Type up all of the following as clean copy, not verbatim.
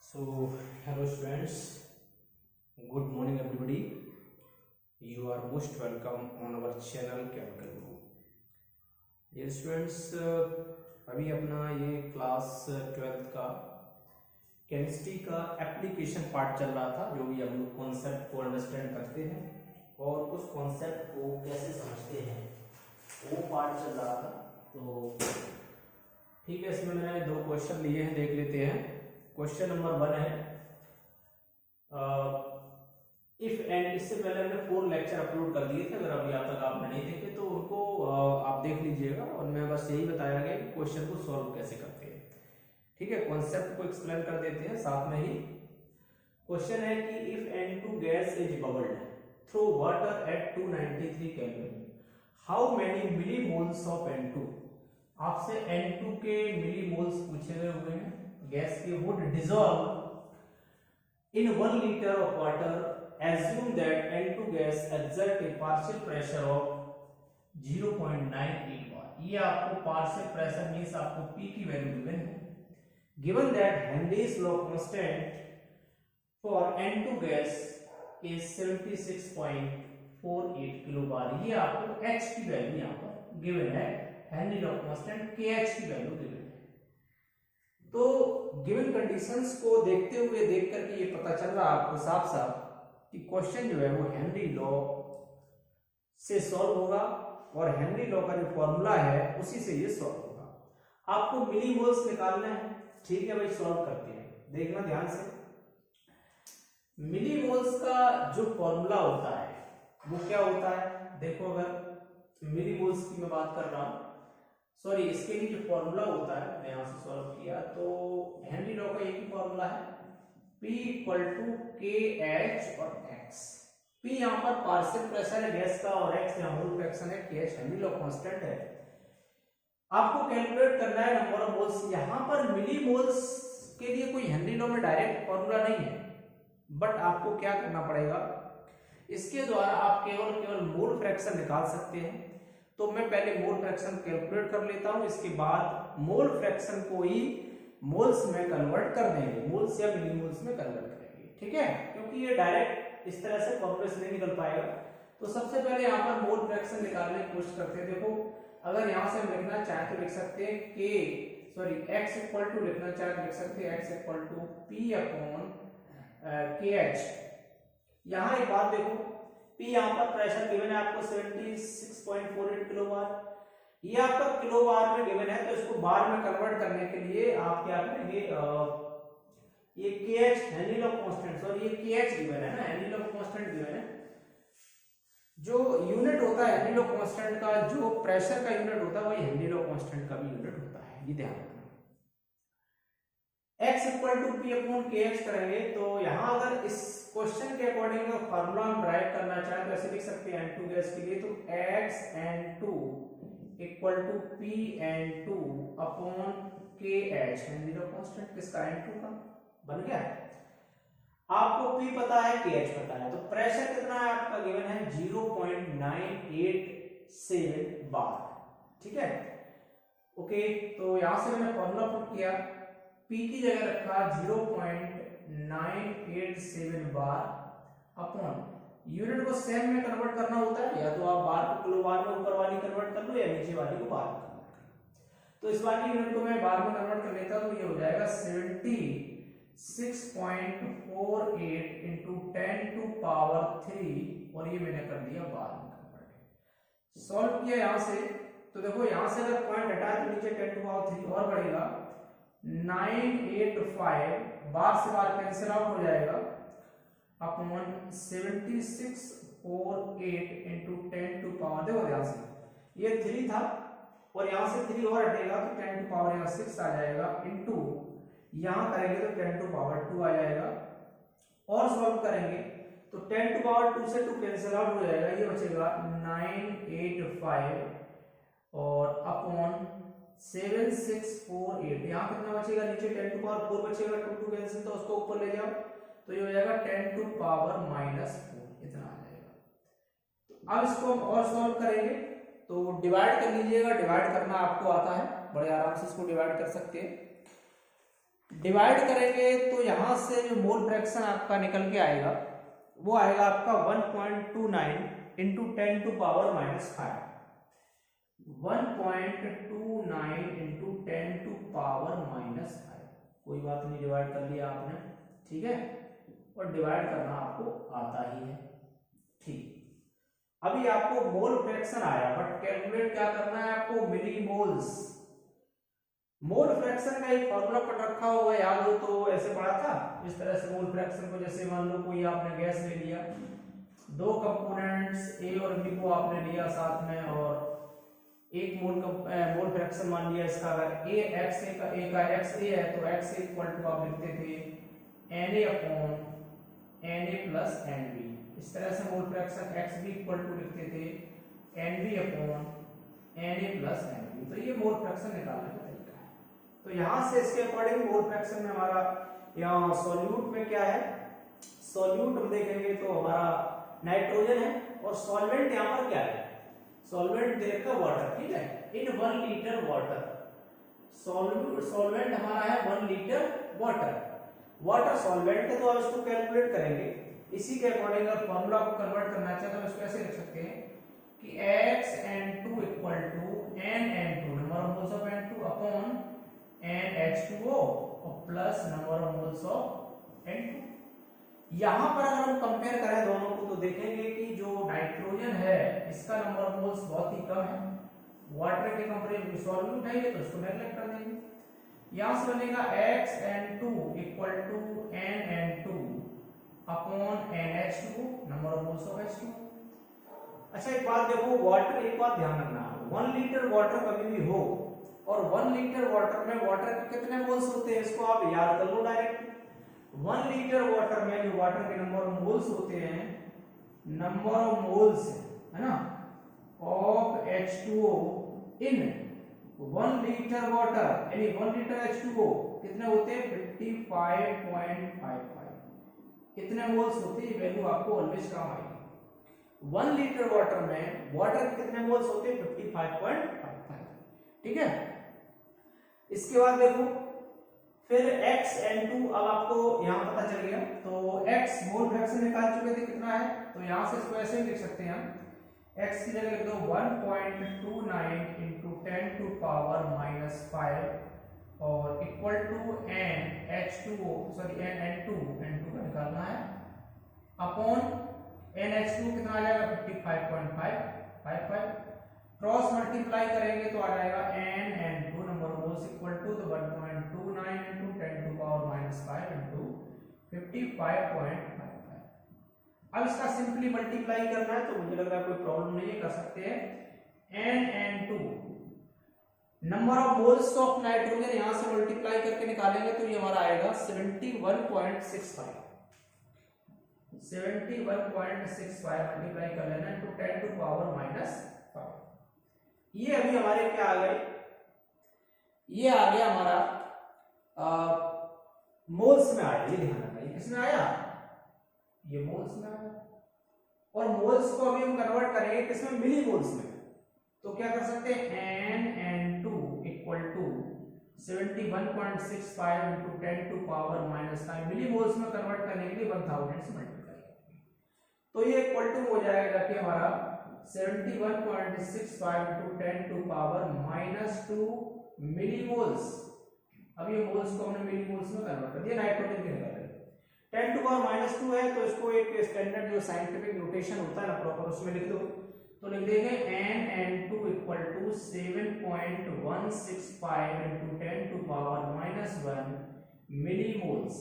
So, hello students, good morning everybody. You are most welcome on our channel Chemical Guru. Dear students, अभी अपना ये class 12th का chemistry का application part चल रहा था, जो भी हम लोग कॉन्सेप्ट को अंडरस्टैंड करते हैं और उस कॉन्सेप्ट को कैसे समझते हैं वो पार्ट चल रहा था। तो ठीक है, इसमें मैंने दो क्वेश्चन लिए हैं, देख लेते हैं। क्वेश्चन नंबर 1 है इफ एंड। इससे पहले हमने 4 लेक्चर अपलोड कर दिए थे, अगर अभी आप तक आपने नहीं देखे तो उनको आप देख लीजिएगा। और मैं बस यही बताया गया कि क्वेश्चन को सॉल्व कैसे करते हैं। ठीक है, कॉन्सेप्ट को एक्सप्लेन कर देते हैं साथ में ही। क्वेश्चन है कि if N2 gas is bubbled through water at 293 kelvin, how many millimoles of N2। आपसे N2 के मिलीमोल्स पूछे गए हुए हैं गैस के, would dissolve in 1 liter of water, assume that N2 gas exert a partial pressure of 0.98 bar। ये आपको partial pressure means आपको P की वैल्यू गिवन है। Given that Henry's law constant for N2 gas is 76.48 kilo bar. ये आपको H की value यहाँ पर गिवन है, हेनरी लॉ कांस्टेंट KH की वैल्यू गिवन है। तो गिवन कंडीशंस को देखते हुए देख करके ये पता चल रहा है आपको साफ साफ कि क्वेश्चन जो है वो हेनरी लॉ से सॉल्व होगा, और हेनरी लॉ का जो फॉर्मूला है उसी से ये सॉल्व होगा। आपको मिलीमोल्स निकालना है, ठीक है भाई, सॉल्व करते हैं, देखना ध्यान से। मिलीमोल्स का जो फॉर्मूला होता है वो क्या होता है, देखो अगर मिलीमोल्स की मैं बात कर रहा हूं, सॉरी इसके लिए जो फॉर्मूला होता है मैं यहां से सॉल्व किया, तो हेनरी लॉ का एक ही फॉर्मूला है, P इक्वल टू KH और X। P यहां पर पार्शियल प्रेशर है गैस का, और X यहां मोल फ्रैक्शन है, KH हेनरी लॉ कांस्टेंट है। आपको कैलकुलेट करना है नंबर ऑफ मोल्स। यहां पर मिलीमोल्स के लिए कोई हेनरी लॉ में डायरेक्ट फॉर्मूला नहीं है, बट आपको क्या करना पड़ेगा, इसके द्वारा आप केवल मोल फ्रैक्शन निकाल सकते हैं। तो मैं पहले मोल फ्रैक्शन कैलकुलेट कर लेता हूं, इसके बाद मोल फ्रैक्शन को ही मोल्स में कन्वर्ट कर देंगे, मोल्स या मिलीमोल्स में कन्वर्ट करेंगे, ठीक है, क्योंकि ये डायरेक्ट इस तरह से फॉर्मूले से नहीं निकल पाएगा। तो सबसे पहले यहाँ पर मोल फ्रैक्शन निकालने की कोशिश करते हैं। देखो अगर यहाँ से हम लिखना चाहें तो लिख सकते हैं x इक्वल टू, लिखना चाहे तो लिख सकते हैं x equal to P upon KH। यहाँ एक बात देखो, P यहाँ पर प्रेशर गिवन है आपको 76.48 किलो बार, ये आपका किलो बार में गिवन है, तो इसको बार में कन्वर्ट करने के लिए आप क्या करेंगे, ये KH हेनरी लॉ कांस्टेंट, और ये KH गिवन है ना, हेनरी लॉ कांस्टेंट गिवन है। जो यूनिट होता है हेनरी लॉ कांस्टेंट का, जो प्रेशर का यूनिट होता है वही हेनरी लॉ कांस्टेंट का भी यूनिट होता है, ये ध्यान रखना। x equal to P upon KH करेंगे, तो यहाँ अगर इस क्वेश्चन के अकॉर्डिंग फार्मूला हम ड्राइव करना चाहें तो ऐसे लिख सकते हैं N2 गैस के लिए, तो x N2 equal to P N2 upon KH Henry law constant किसका, N2 का, बन गया। आपको P पता है, KH पता है, तो प्रेशर कितना है आपका गिवन है 0.987 बार, ठीक है, ओके। तो यहां से मैंने फॉर्मूला पुट किया, P की जगह रखा 0.987 बार अपॉन, यूनिट को सेम में कन्वर्ट करना होता है, या तो आप बार को किलो बार में ऊपर वाली कन्वर्ट कर लो या नीचे वाली को बार में कन्वर्ट कर लो। तो इस वाली यूनिट को मैं बार में कन्वर्ट कर लेता हूं, तो ये हो जाएगा 76.48 इंटू 10 टू पावर 3, और ये मैंने कर दिया बार में कन्वर्ट। सॉल्व किया यहां से, तो देखो यहां से अगर पॉइंट हटाए तो नीचे 10 टू पावर 3 और बढ़ेगा, 985 बार से बार कैंसिल आउट हो जाएगा अपॉन 7648 इंटू 10 टू पावर, देखो यहां से ये 3 था और यहां से 3 और हटेगा तो 10 टू पावर यहां 6 आ जाएगा, इंटू यहां करेंगे तो 10 टू पावर 2 आ जाएगा, और सॉल्व करेंगे तो 10 टू पावर 2 से 2 कैंसिल आउट हो जाएगा, ये बचेगा 985 और अपॉन 7648, यहाँ कितना बचेगा, नीचे 10 टू पावर 4 बचेगा, 2 कैंसिल तो उसको ऊपर ले जाओ, तो ये हो जाएगा 10 टू पावर -4, इतना आ जाएगा। तो अब इसको हम और सॉल्व करेंगे, तो डिवाइड कर लीजिएगा, डिवाइड करना आपको आता है, बड़े आराम से इसको डिवाइड कर सकते हैं। डिवाइड करेंगे तो यहां से जो मोल फ्रैक्शन आपका निकल के आएगा वो आएगा आपका 1.29 into 10 to power minus 5। 1.29 into 10 to power minus 5। कोई बात नहीं, डिवाइड कर लिया आपने, ठीक है, और डिवाइड करना आपको आता ही है, ठीक। अभी आपको मोल फ्रैक्शन आया, बट कैलकुलेट क्या करना है आपको, मिलीमोल्स। मोल फ्रैक्शन का एक फॉर्मूला पढ़ रखा होगा, याद हो तो ऐसे पढ़ा था इस तरह से मोल फ्रैक्शन को। जैसे मान लो कोई आपने गैस ले लिया, दो कंपोनेंट्स ए और बी को आपने लिया साथ में, और एक मोल फ्रैक्शन मान लिया इसका, अगर ए एक्स ए का एक्स ए है तो एक्स इक्वल टू आप लिखते थे N A upon N A plus N B. इस तरह से mole fraction X B equal to लिखते थे N B upon N A plus N B. तो ये मोल फ्रैक्शन निकालने का तरीका है। तो यहां से इसके अकॉर्डिंग मोल फ्रैक्शन में हमारा यहाँ सॉल्यूट में क्या है, सॉल्यूट हम देखेंगे तो हमारा नाइट्रोजन है, और सॉल्वेंट यहाँ पर क्या है, सॉल्वेंट दे रखा वाटर, ठीक है, इन 1 लीटर वाटर। सॉल्वेंट हमारा है 1 लीटर वाटर। वाटर सॉल्वेंट है तो आप इसको कैलकुलेट करेंगे। इसी के अकॉर्डिंग अगर फॉर्मूला को कन्वर्ट करना चाहे तो इसको ऐसे लिख सकते हैं कि Xn2 equal to Nn2 number of moles of N2 upon NH2O और plus number of moles of N2। यहां पर अगर हम कंपेयर करें दोनों को तो देखेंगे कि जो नाइट्रोजन है इसका नंबर ऑफ मोल्स बहुत ही कम है, वाटर के कंपेरिजन में सॉल्यूट है ये, तो इसको नेगलेक्ट कर देंगे। यहां से बनेगा Xn2 equal to Nn2 upon NH2 number of moles of H2। अच्छा एक बात देखो, वाटर, एक बात ध्यान रखना, 1 लीटर वाटर कभी भी हो और 1 लीटर वाटर में वाटर के कितने मोल्स होते हैं इसको आप याद कर लो डायरेक्ट। 1 लीटर वाटर में जो वाटर के नंबर ऑफ मोल्स होते हैं, नंबर ऑफ मोल्स है ना of H2O in 1 litre water, यानी 1 लीटर H2O कितने होते हैं 55.55। कितने मोल्स होते हैं, वैल्यू आपको ऑलवेज काम आएगी। 1 लीटर वाटर में वाटर के कितने मोल्स होते हैं 55.55, ठीक है। इसके बाद देखो फिर Xn2, अब आपको यहां पता चल गया, तो X मोल फ्रैक्शन निकाल चुके थे कितना है, तो यहां से इसको ऐसे ही लिख सकते हैं हम, X की जगह लिख दो 1.29 इंटू 10 टू पावर माइनस 5 और equal to NH2O, sorry N2 का निकालना है, अपॉन NH2 कितना आ जाएगा 55.55, क्रॉस मल्टीप्लाई करेंगे तो आ जाएगा Nn2 number of moles equal to 1.29 into 10 to power minus 5 into 55.55। अब इसका सिंपली मल्टीप्लाई करना है तो मुझे लग रहा है कोई प्रॉब्लम नहीं है, कर सकते हैं। Nn2 number of moles of nitrogen यहां से मल्टीप्लाई करके निकालेंगे तो ये हमारा आएगा 71.65। 71.65 मल्टीप्लाई कर लेना इंटू 10 टू पावर माइनस 5। ये अभी हमारे क्या आ गए, ये आ गया हमारा मोल्स में आया, ये ध्यान रखना, ये किसमें आया, ये मोल्स में आया। और मोल्स को अभी हम कन्वर्ट करेंगे किसमें, मिली मोल्स में। तो क्या कर सकते हैं Nn2 equal to 71.65 into 10 to power minus 5, millimoles में कन्वर्ट करने के लिए 1000 से मल्टीप्लाई करेंगे तो ये इक्वल टू हो जाएगा कि हमारा 71.65 into 10 to power minus 2 millimoles. अब ये मोल्स को हमने मिलीमोल्स में कन्वर्ट कर दिया, नाइट्रोजन के निकाल रहे 10 टू पावर माइनस 2 है तो इसको एक स्टैंडर्ड जो साइंटिफिक नोटेशन होता है ना प्रॉपर, उसमें लिख दो। तो लिख देंगे Nn2 equal to 7.165 into 10 to power minus 1 millimoles.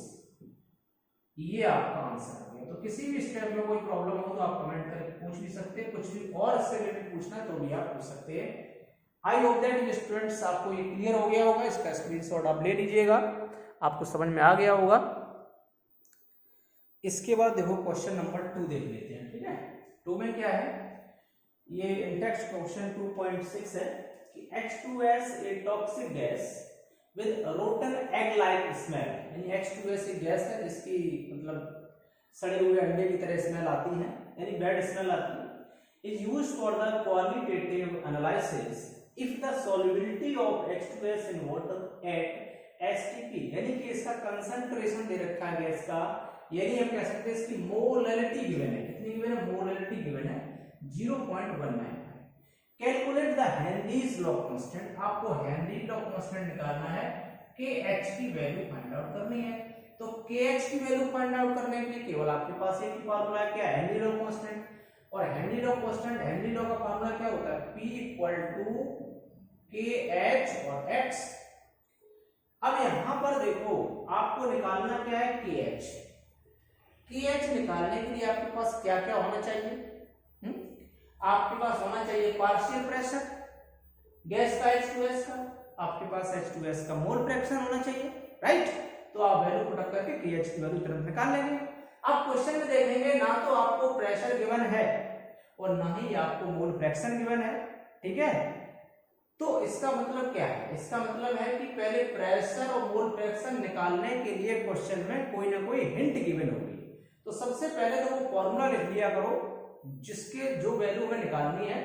ये आपका आंसर है। तो किसी भी स्टेप में कोई प्रॉब्लम हो तो आप कमेंट करके पूछ भी सकते हैं, कुछ भी और इससे रिलेटेड पूछना है तो भी आप पूछ सकते हैं। आई होप दैट स्टूडेंट्स आपको ये क्लियर हो गया होगा, इसका स्क्रीनशॉट आप ले लीजिएगा, आपको समझ में आ गया होगा। इसके बाद देखो क्वेश्चन नंबर 2 देख लेते हैं, ठीक है। 2 में क्या है, ये टेक्स्ट क्वेश्चन 2.6 है कि H2S a toxic gas with rotten egg like smell, यानी H2S एक गैस है जिसकी मतलब सड़े हुए अंडे की तरह स्मेल आती है, यानी बैड स्मेल आती है, is used for the qualitative analysis if the solubility of H2S in water at STP, यानी कि इसका कंसंट्रेशन दे रखा है गैस का, यानी हम कह सकते हैं इसकी मोलैलिटी गिवन है। कितनी गिवन है? मोलैलिटी गिवन है 0.195। Calculate the Henrys law constant, आपको हेनरी लॉ कांस्टेंट निकालना है, KH की वैल्यू फाइंड आउट करनी है। तो KH की वैल्यू फाइंड आउट करने के लिए केवल आपके पास एक ही फार्मूला है, क्या? Henry law constant. और Henry law constant, Henry law का फार्मूला क्या होता है? P = KH और X। अब यहां पर देखो आपको निकालना क्या है? KH। KH निकालने के लिए आपके पास क्या क्या होना चाहिए? आपके पास होना चाहिए पार्शियल प्रेशर गैस का H2S का, आपके पास H2S का मोल फ्रैक्शन होना चाहिए, राइट? तो आप वैल्यू पुट अप करके KH की वैल्यू तुरंत निकाल लेंगे। आप क्वेश्चन में देखेंगे ना तो आपको प्रेशर गिवन है और ना ही आपको मोल फ्रैक्शन गिवन है, ठीक है? तो इसका मतलब क्या है? इसका मतलब है कि पहले प्रेशर और मोल फ्रैक्शन निकालने के लिए क्वेश्चन में कोई ना कोई हिंट गिवन होगी। तो सबसे पहले तो वो फॉर्मूला लिख लिया करो जिसके जो वैल्यू हमें निकालनी है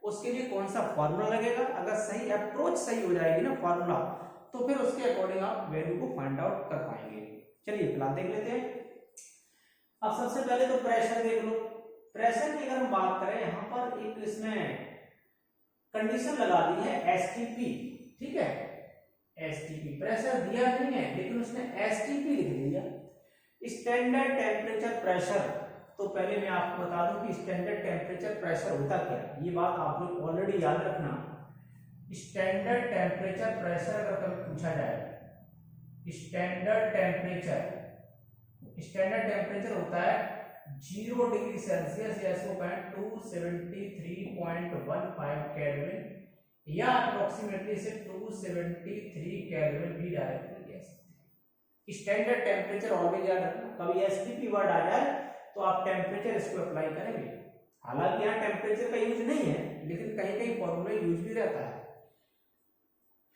उसके लिए कौन सा फॉर्मूला लगेगा। अगर सही अप्रोच सही हो जाएगी ना फॉर्मूला, तो फिर उसके अकॉर्डिंग आप वैल्यू को फाइंड आउट कर पाएंगे। चलिए फिलहाल देख लेते हैं। अब सबसे पहले तो प्रेशर देख लो। प्रेशर की अगर हम बात करें, यहाँ पर एक इसमें कंडीशन लगा दी है एसटीपी, ठीक है? एसटीपी प्रेशर दिया नहीं है लेकिन उसने एसटीपी लिख दिया, स्टैंडर्ड टेम्परेचर प्रेशर। तो पहले मैं आपको बता दूं कि स्टैंडर्ड टेम्परेचर प्रेशर होता क्या है, ये बात आप लोग ऑलरेडी याद रखना। स्टैंडर्ड टेम्परेचर प्रेशर अगर कभी पूछा जाए, स्टैंडर्ड टेम्परेचर होता है 0 डिग्री सेल्सियस या इसको कहें 273.15 केल्विन या अप्रोक्सीमेटली से 273 केल्विन भी डायरेक्टली कह सकते हैं। स्टैंडर्ड टेम्परेचर ऑलवेज याद रखना, कभी एसटीपी वर्ड आ जाए तो आप टेम्परेचर इसको अप्लाई करेंगे। हालांकि यहाँ टेम्परेचर का यूज नहीं है लेकिन कहीं कहीं फॉर्मूला यूज भी रहता है।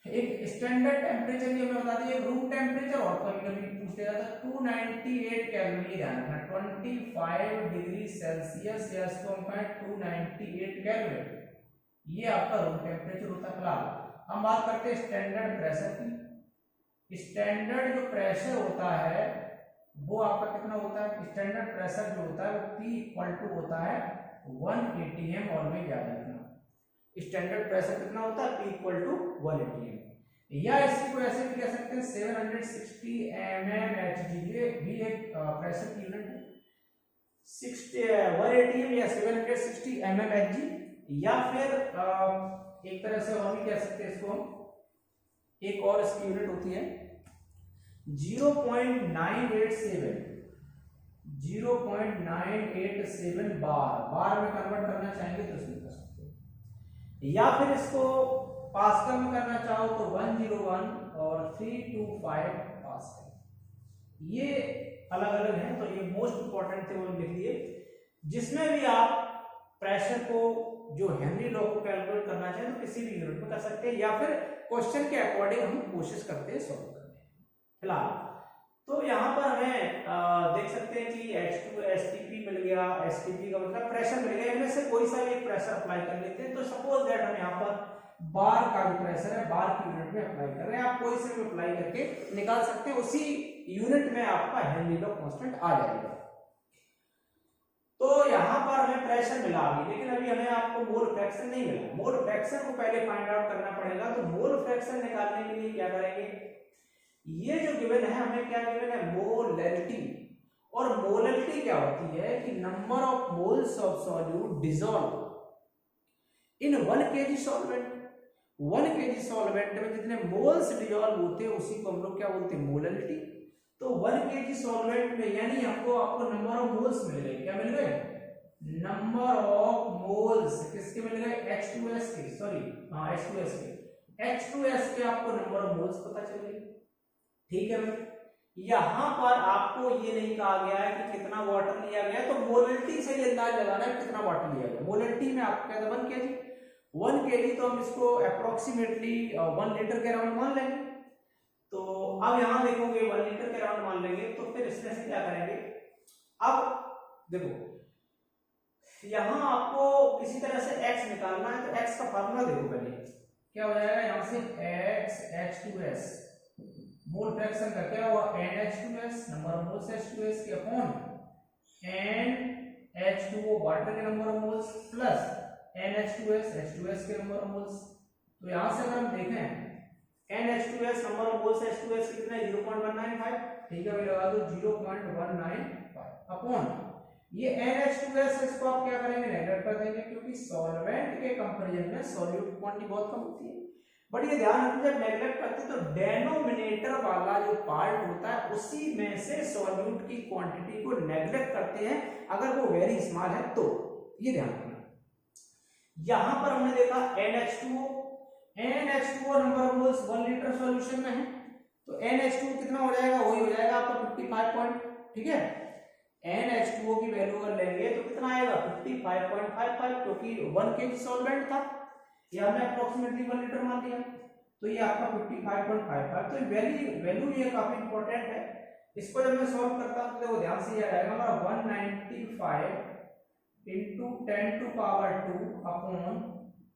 एक स्टैंडर्ड टेम्परेचर ये मैं बता दी, एक रूम टेम्परेचर और कभी कभी पूछ लिया था 298 केल्विन, ध्यान रखना 25 डिग्री सेल्सियस या इसको हम कहें 298 केल्विन, ये आपका रूम टेम्परेचर होता है। फिलहाल हम बात करते हैं स्टैंडर्ड प्रेशर की। स्टैंडर्ड जो प्रेशर होता है वो आपका कितना होता है? स्टैंडर्ड प्रेशर जो होता है वो P होता है 1 atm, ऑलवेज याद रखना। स्टैंडर्ड प्रेशर कितना होता है? P = 1 atm। या इसी को ऐसे भी कह सकते हैं 760 mmHg, ये भी एक प्रेशर की यूनिट है। 1 atm या 760 mmHg, या फिर एक तरह से हम भी कह सकते हैं इसको, एक और इसकी यूनिट होती है 0.987 बार में कन्वर्ट करना चाहेंगे तो इसमें कर सकते हैं, या फिर इसको पास्कल में करना चाहो तो 101 और 325 पास्कल। ये अलग अलग हैं, तो ये मोस्ट इंपॉर्टेंट थे वो लिख दिए। जिसमें भी आप प्रेशर को जो हेनरी लॉ को कैलकुलेट करना चाहें तो किसी भी यूनिट में कर सकते हैं, या फिर क्वेश्चन के अकॉर्डिंग हम कोशिश करते हैं सॉल्व करने। फिलहाल तो यहाँ पर हमें देख सकते हैं कि H2 STP मिल गया, STP का मतलब प्रेशर मिल गया, इनमें से कोई सा भी एक प्रेशर अप्लाई कर लेते हैं। तो सपोज दैट हम यहाँ पर बार का जो प्रेशर है बार की यूनिट में अप्लाई कर रहे हैं, आप कोई से भी अप्लाई करके निकाल सकते हैं, उसी यूनिट में आपका हेनरी लॉ कांस्टेंट आ जाएगा। तो यहाँ पर हमें प्रेशर मिला अभी, लेकिन अभी हमें आपको मोल फ्रैक्शन नहीं मिला। मोल फ्रैक्शन को पहले फाइंड आउट करना पड़ेगा। तो मोल फ्रैक्शन निकालने के लिए क्या करेंगे, ये जो गिवन है हमें क्या गिवन है? मोलैलिटी। और मोलैलिटी क्या होती है कि number of moles of solute dissolve in 1 kg solvent. 1 kg solvent में जितने मोल्स डिसॉल्व होते हैं उसी को हम लोग क्या बोलते हैं? मोलैलिटी। तो 1 kg सॉल्वेंट में यानी आपको नंबर ऑफ मोल्स मिल गए, क्या मिल गए? नंबर ऑफ मोल्स किसके मिल गए? H2S के, सॉरी हाँ H2S के। H2S के आपको नंबर ऑफ मोल्स पता चल गए, ठीक है। यहां पर आपको ये नहीं कहा गया है कि कितना वाटर लिया गया, तो मोलैलिटी से ये अंदाज लगाना है कितना वाटर लिया गया। मोलैलिटी में आपको क्या था? 1 kg। 1 kg तो हम इसको अप्रोक्सीमेटली 1 लीटर के अराउंड मान लेंगे। तो अब यहां देखोगे 1 लीटर के अराउंड मान लेंगे, तो फिर इसमें से क्या करेंगे? अब देखो यहां आपको किसी तरह से x निकालना है, तो x का फार्मूला देखो पहले क्या हो जाएगा। यहां से x H2S मोल फ्रैक्शन का क्या हुआ NH2S number of moles H2S के अपॉन NH2O वाटर के number of moles plus NH2S H2S के नंबर ऑफ मोल्स। तो यहां से अगर हम देखें NH2S number of moles H2S कितना है 0.195, ठीक है भाई लगा दो 0.195 अपॉन ये NH2S इसको आप क्या करेंगे नेगलेक्ट कर देंगे क्योंकि सॉल्वेंट के कंपैरिजन में सॉल्यूट क्वांटिटी बहुत कम होती है। बट ये ध्यान रखिए जब नेगलेक्ट करते हैं तो डेनोमिनेटर वाला जो पार्ट होता है उसी में से सॉल्यूट की क्वांटिटी को नेगलेक्ट करते हैं अगर वो वेरी स्मॉल है तो, ये ध्यान रखना। यहां पर हमने देखा NH2O number of moles 1 litre solution में है तो NH2 कितना हो जाएगा वही हो जाएगा आपका 55 पॉइंट, ठीक है। NH2O की वैल्यू अगर लेंगे तो कितना आएगा 55.55 क्योंकि 1 kg सॉल्वेंट था, ये हमने अप्रोक्सीमेटली 1 लीटर मान लिया तो ये आपका 55.55। तो वैल्यू ये काफी इंपॉर्टेंट है। इसको जब मैं सॉल्व करता हूं तो देखो ध्यान से याद आएगा हमारा 195 into 10 to power 2 अपॉन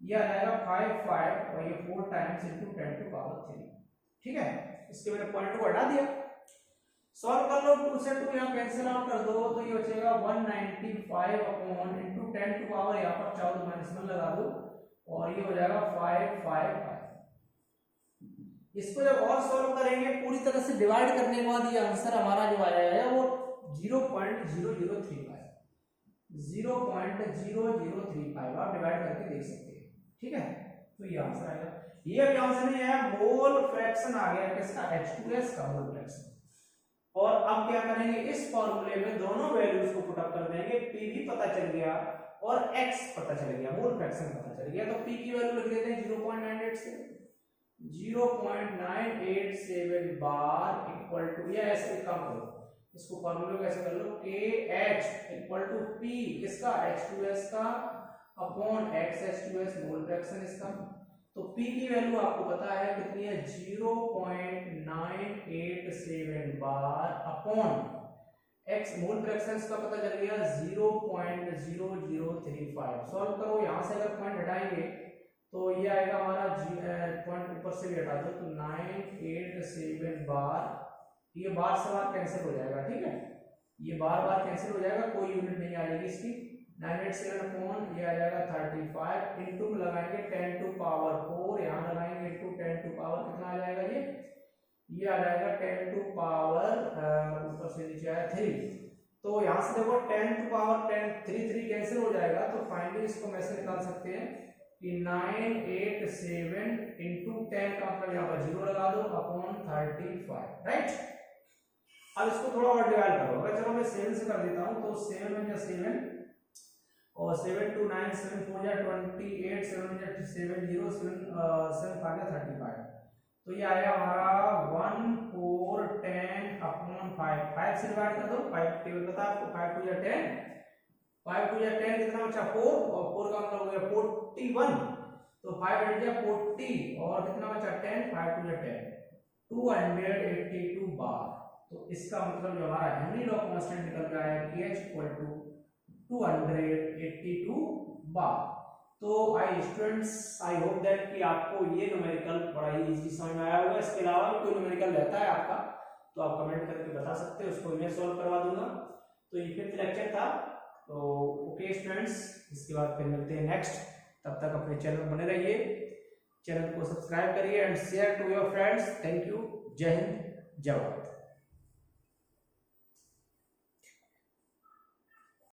ये आ जाएगा 55 और ये 4 टाइम्स into 10 to power 3, ठीक है। इसके मैंने पॉइंट को हटा दिया, सॉल्व कर लो 2 से 2 यहाँ कैंसिल आउट कर दो तो ये बचेगा 195 अपॉन into 10 to power यहाँ पर चाहो तो -1 लगा दो और ये हो जाएगा 555। इसको जब और सॉल्व करेंगे पूरी तरह से डिवाइड करने के बाद ये आंसर हमारा जो आया है वो 0.0035 आप डिवाइड करके देख सकते हैं, ठीक है। तो ये आंसर आएगा। ये अभी आंसर नहीं आया, मोल फ्रैक्शन आ गया किसका H2S का मोल फ्रैक्शन। और अब क्या करेंगे इस फॉर्मूले में दोनों वैल्यूज को पुट अप कर देंगे, P भी पता चल गया और X पता चल गया, मोल फ्रैक्शन पता चल गया। तो P की वैल्यू लिख देते हैं 0.987 बार इक्वल टू, या ऐसे काम करो इसको फॉर्मूले को ऐसे कर लो KH इक्वल टू P किसका H2S का अपॉन XH2S मोल फ्रैक्शन इसका। तो P की वैल्यू आपको पता है कितनी है 0.987 bar upon X mole fraction का पता चल गया 0.0035। सॉल्व करो, यहां से अगर पॉइंट हटाएंगे तो ये आएगा हमारा पॉइंट ऊपर से भी हटा दो तो 987 बार, ये बार से बार कैंसिल हो जाएगा, ठीक है। ये बार बार कैंसिल हो जाएगा, कोई यूनिट नहीं आएगी इसकी। 987 अपॉन ये आ जाएगा 35 इनटू में लगाएंगे 10 टू पावर 4, यहां लगाएंगे इनटू 10 टू पावर कितना आ जाएगा ये आ जाएगा 10 टू पावर ऊपर से नीचे आया 3। तो यहां से देखो 10 टू पावर 10 3 कैंसिल हो जाएगा तो फाइनली इसको हम ऐसे निकाल सकते हैं कि 987 इनटू 10 का मतलब यहां पर 0 लगा दो अपॉन 35, राइट। अब इसको थोड़ा और डिवाइड करो, अगर चलो मैं 7 से कर देता हूं तो 7 में 7 और 7 2 9 7 4 या 28 7 70 7 5 35। तो ये आया हमारा 1410 अपॉन 5 से डिवाइड कर दो, 5 टेबल पता आपको 5 2 या 10 कितना बचा 4 और 4 का मतलब हो गया 41 तो 5 हट गया 40 और कितना बचा 10 5 2 या 10 282 बार। तो इसका मतलब जो हमारा हेनरी लॉ कांस्टेंट निकल रहा है KH इक्वल टू 282 बार। तो आई स्टूडेंट्स आई होप दैट कि आपको ये न्यूमेरिकल बड़ा ही इजी समझ में आया होगा। इसके अलावा भी कोई न्यूमेरिकल रहता है आपका तो आप कमेंट करके बता सकते हो, उसको मैं सॉल्व करवा दूंगा। तो ये 5th लेक्चर था। तो ओके स्टूडेंट्स, इसके बाद फिर मिलते हैं नेक्स्ट। तब तक अपने चैनल बने रहिए, चैनल को सब्सक्राइब करिए and share to your friends. Thank you, जय हिंद, जय भारत।